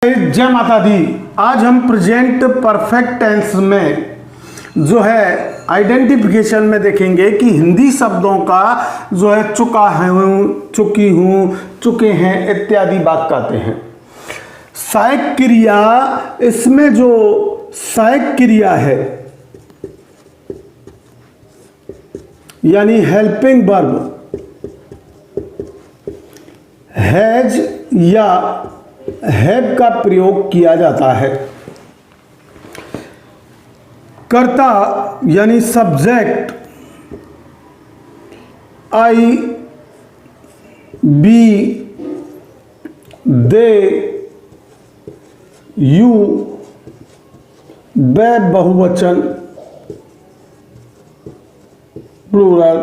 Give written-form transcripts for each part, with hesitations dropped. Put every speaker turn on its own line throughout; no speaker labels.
जय माता दी। आज हम प्रेजेंट परफेक्ट टेंस में जो है आइडेंटिफिकेशन में देखेंगे कि हिंदी शब्दों का जो है चुका है, चुकी हूँ, चुके हैं इत्यादि बात कहते हैं। सहायक क्रिया, इसमें जो सहायक क्रिया है यानी हेल्पिंग वर्ब हैज या हैव का प्रयोग किया जाता है। कर्ता यानी subject I, we, they, you, वे बहुवचन प्लूरल,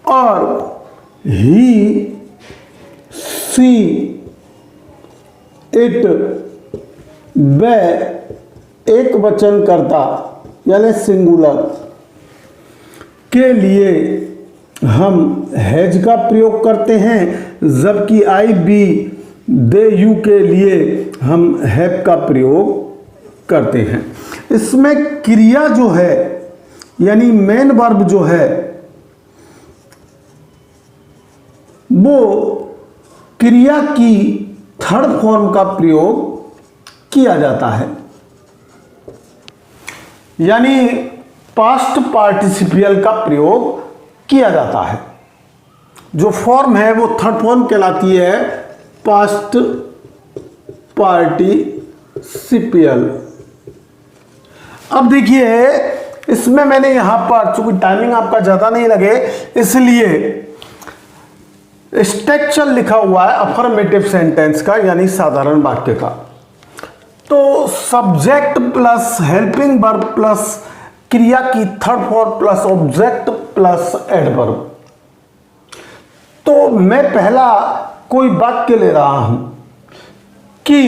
और ही, सी, इट, वे एक वचन कर्ता यानी सिंगुलर के लिए हम हैज का प्रयोग करते हैं, जबकि आई, बी, दे, यू के लिए हम हैव का प्रयोग करते हैं। इसमें क्रिया जो है यानी मेन वर्ब जो है वो क्रिया की थर्ड फॉर्म का प्रयोग किया जाता है, यानी पास्ट पार्टिसिपियल का प्रयोग किया जाता है। जो फॉर्म है वो थर्ड फॉर्म कहलाती है पास्ट पार्टिसिपियल। अब देखिए इसमें मैंने यहां पर, चूंकि टाइमिंग आपका ज्यादा नहीं लगे इसलिए स्ट्रक्चर लिखा हुआ है अफर्मेटिव सेंटेंस का यानी साधारण वाक्य का। तो subject plus helping verb plus क्रिया की third form plus object plus adverb. तो मैं पहला कोई वाक्य ले रहा हूं कि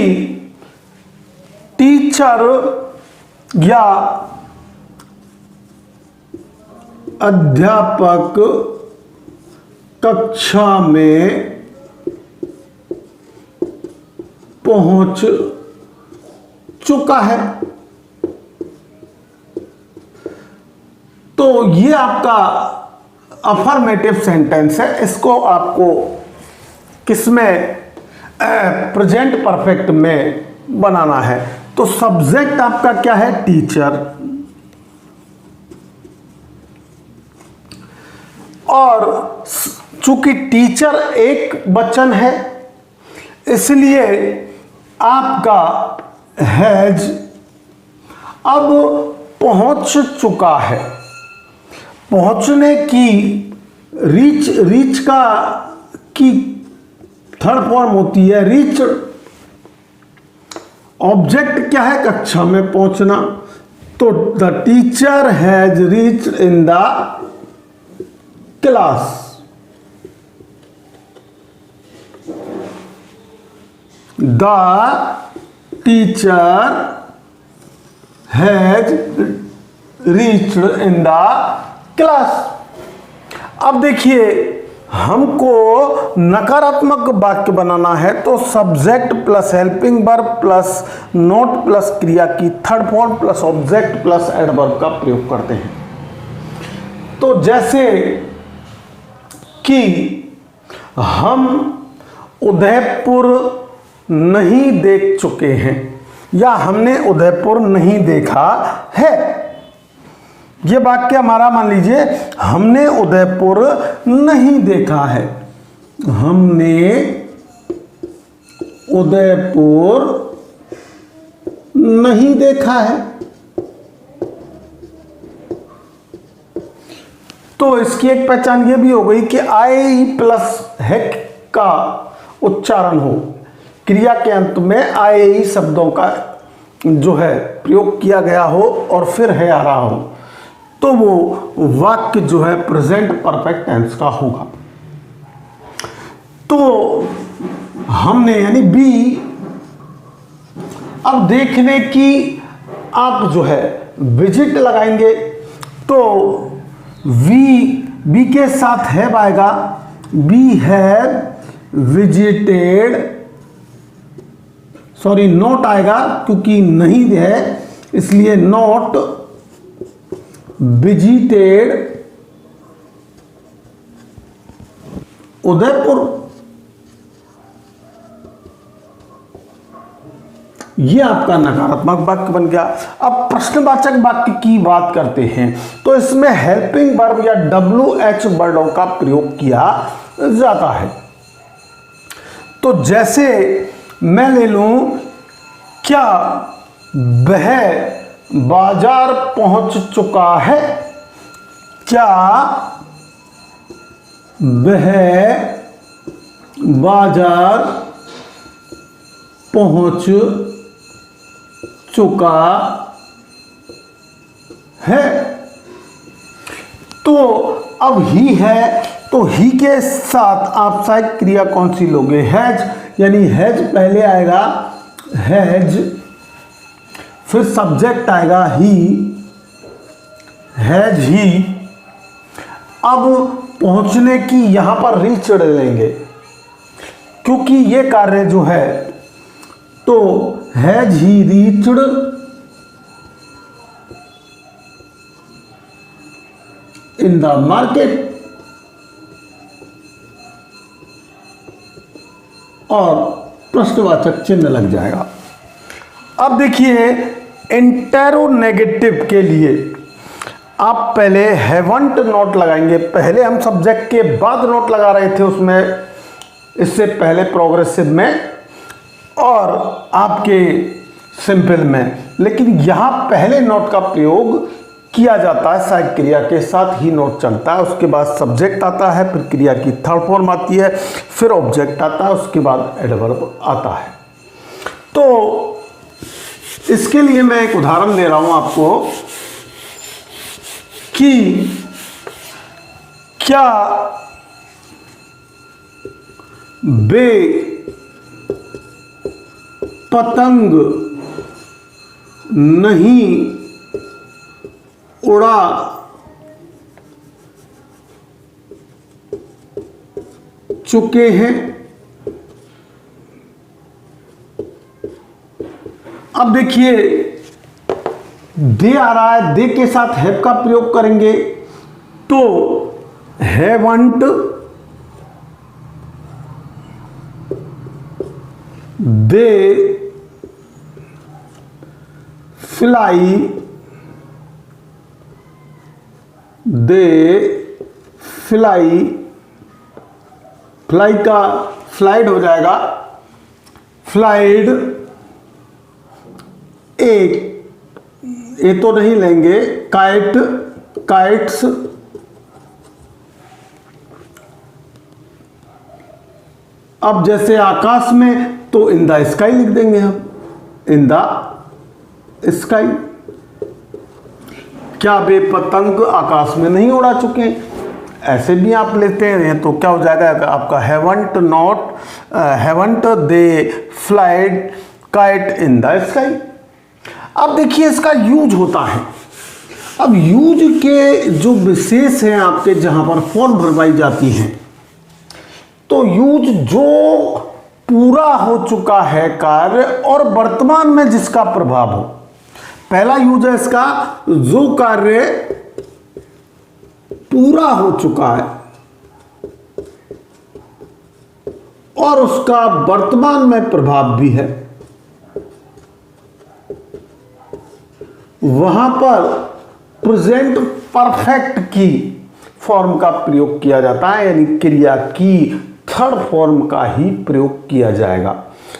टीचर या अध्यापक कक्षा में पहुंच चुका है। तो ये आपका अफर्मेटिव सेंटेंस है। इसको आपको किसमें, प्रेजेंट परफेक्ट में बनाना है। तो सब्जेक्ट आपका क्या है, टीचर, और चूंकि टीचर एक वचन है इसलिए आपका हैज अब पहुंच चुका है। पहुंचने की रीच का की थर्ड फॉर्म होती है रीच। ऑब्जेक्ट क्या है, कक्षा में पहुंचना। तो the teacher has reached in the class. The teacher has reached in the class. अब देखिए हमको नकारात्मक वाक्य बनाना है तो subject plus helping verb plus note plus क्रिया की third form plus object plus adverb का प्रयोग करते हैं। तो जैसे कि हम उदयपुर नहीं देख चुके हैं या हमने उदयपुर नहीं देखा है। यह वाक्य हमारा मान लीजिए, हमने उदयपुर नहीं देखा है। हमने उदयपुर नहीं देखा है। तो इसकी एक पहचान ये भी हो गई कि आई प्लस हैक का उच्चारण हो, क्रिया के अंत में आई शब्दों का जो है प्रयोग किया गया हो और फिर है आ रहा हो, तो वो वाक्य जो है प्रेजेंट परफेक्ट टेंस का होगा। तो हमने यानी बी, अब देखने की आप जो है विजिट लगाएंगे तो बी के साथ हैव आएगा। We have visited sorry not आएगा क्योंकि नहीं है, इसलिए नॉट विजिटेड उदयपुर। ये आपका नकारात्मक वाक्य बन गया। अब प्रश्नवाचक वाक्य की बात करते हैं तो इसमें हेल्पिंग वर्ब या WH वर्डों का प्रयोग किया जाता है। तो जैसे मैं ले लूं, क्या वह बाजार पहुंच चुका है? क्या वह बाजार पहुंच चुका है? तो अब ही है, तो ही के साथ आप सहायक क्रिया कौन सी लोगे? हैज, यानी हैज पहले आएगा, हैज, फिर सब्जेक्ट आएगा ही, हैज ही। अब पहुंचने की यहां पर रीच्ड लेंगे क्योंकि ये कार्य जो है, तो has he reached in the market, और प्रश्नवाचक चिन्ह लग जाएगा। अब देखिए इंटेरोनेगेटिव के लिए आप पहले हैवंट नोट लगाएंगे। पहले हम सब्जेक्ट के बाद नोट लगा रहे थे उसमें, इससे पहले प्रोग्रेसिव में और आपके सिंपल में, लेकिन यहां पहले नोट का प्रयोग किया जाता है, सहायक क्रिया के साथ ही नोट चलता है। उसके बाद सब्जेक्ट आता है, फिर क्रिया की थर्ड फॉर्म आती है, फिर ऑब्जेक्ट आता है, उसके बाद एडवर्ब आता है। तो इसके लिए मैं एक उदाहरण दे रहा हूं आपको कि क्या बे पतंग नहीं उड़ा चुके हैं? अब देखिए दे आ रहा है, दे के साथ हैव का प्रयोग करेंगे तो haven't they fly, they fly, fly का फ्लाइड हो जाएगा, फ्लाइड, एक ये तो नहीं लेंगे, काइट, काइट्स, अब जैसे आकाश में तो इन द स्काई लिख देंगे हम, इन द स्काई। क्या वे पतंग आकाश में नहीं उड़ा चुके? ऐसे भी आप लेते हैं तो क्या हो जाएगा आपका haven't not, haven't they flied kite in the sky. अब देखिए इसका यूज होता है। अब यूज के जो विशेष हैं आपके, जहां पर फॉर्म भरवाई जाती हैं, तो यूज जो पूरा हो चुका है कार्य और वर्तमान में जिसका प्रभाव हो। पहला यूज है इसका, जो कार्य पूरा हो चुका है और उसका वर्तमान में प्रभाव भी है, वहां पर प्रेजेंट परफेक्ट की फॉर्म का प्रयोग किया जाता है, यानी क्रिया की थर्ड फॉर्म का ही प्रयोग किया जाएगा।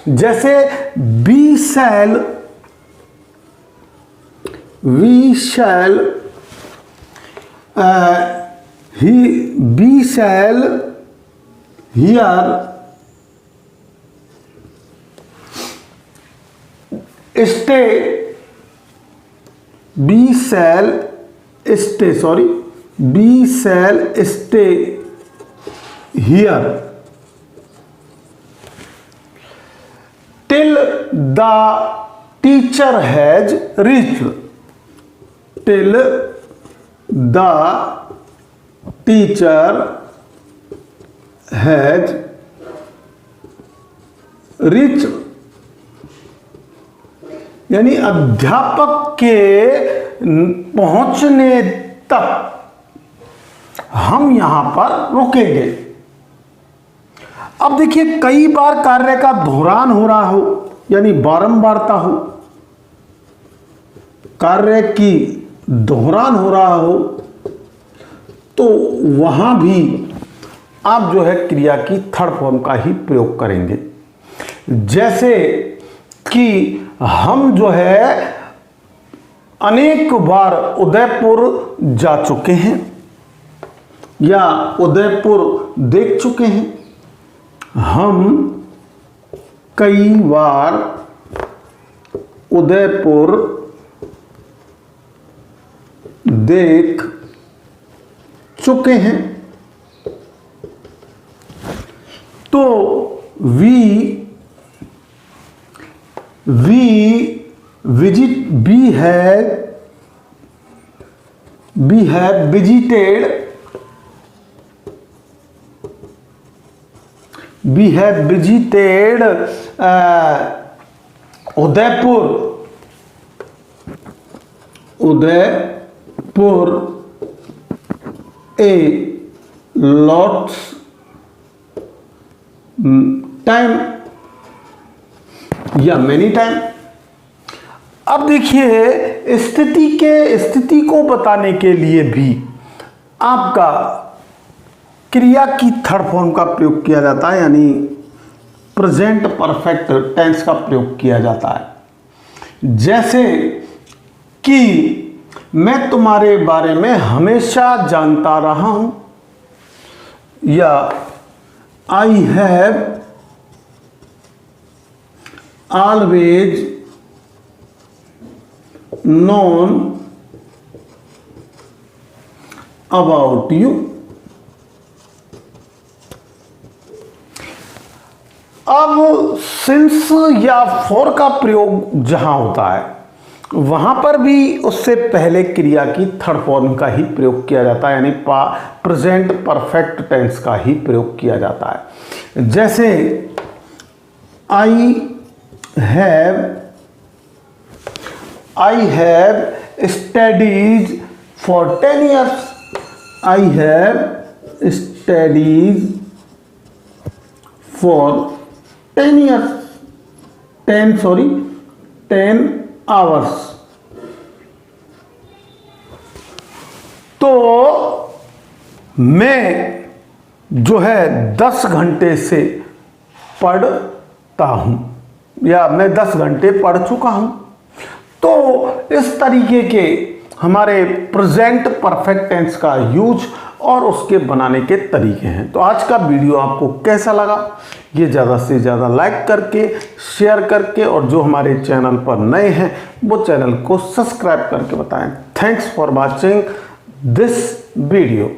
जैसे we shall, we shall, we shall here stay, we shall stay, sorry, we shall stay here till the teacher has reached, till the teacher has reached यानी अध्यापक के पहुंचने तक हम यहां पर रुकेंगे। अब देखिए, कई बार कार्य का दोहरान हो रहा हो, यानी बारंबारता हो, कार्य की दोहरान हो रहा हो, तो वहां भी आप जो है क्रिया की थर्ड फॉर्म का ही प्रयोग करेंगे। जैसे कि हम जो है अनेक बार उदयपुर जा चुके हैं या उदयपुर देख चुके हैं। हम कई बार उदयपुर देख चुके हैं। तो we visit we have visited Udaipur a lots time या मेनी टाइम। अब देखिए, स्थिति को बताने के लिए भी आपका क्रिया की थर्ड फॉर्म का प्रयोग किया जाता है, यानी प्रेजेंट परफेक्ट टेंस का प्रयोग किया जाता है। जैसे कि मैं तुम्हारे बारे में हमेशा जानता रहा हूं, या I have always known about you. अब सिंस या फॉर का प्रयोग जहां होता है, वहां पर भी उससे पहले क्रिया की थर्ड फॉर्म का ही प्रयोग किया जाता है, यानी प्रेजेंट परफेक्ट टेंस का ही प्रयोग किया जाता है। जैसे I have studies for 10 years। I have studies for 10 years, 10 hours। तो मैं जो है 10 घंटे से पढ़ता हूं, या मैं 10 घंटे पढ़ चुका हूं। तो इस तरीके के हमारे प्रेजेंट परफेक्ट टेंस का यूज और उसके बनाने के तरीके हैं। तो आज का वीडियो आपको कैसा लगा, ये ज़्यादा से ज़्यादा लाइक करके, शेयर करके, और जो हमारे चैनल पर नए हैं वो चैनल को सब्सक्राइब करके बताएं। Thanks for watching this video.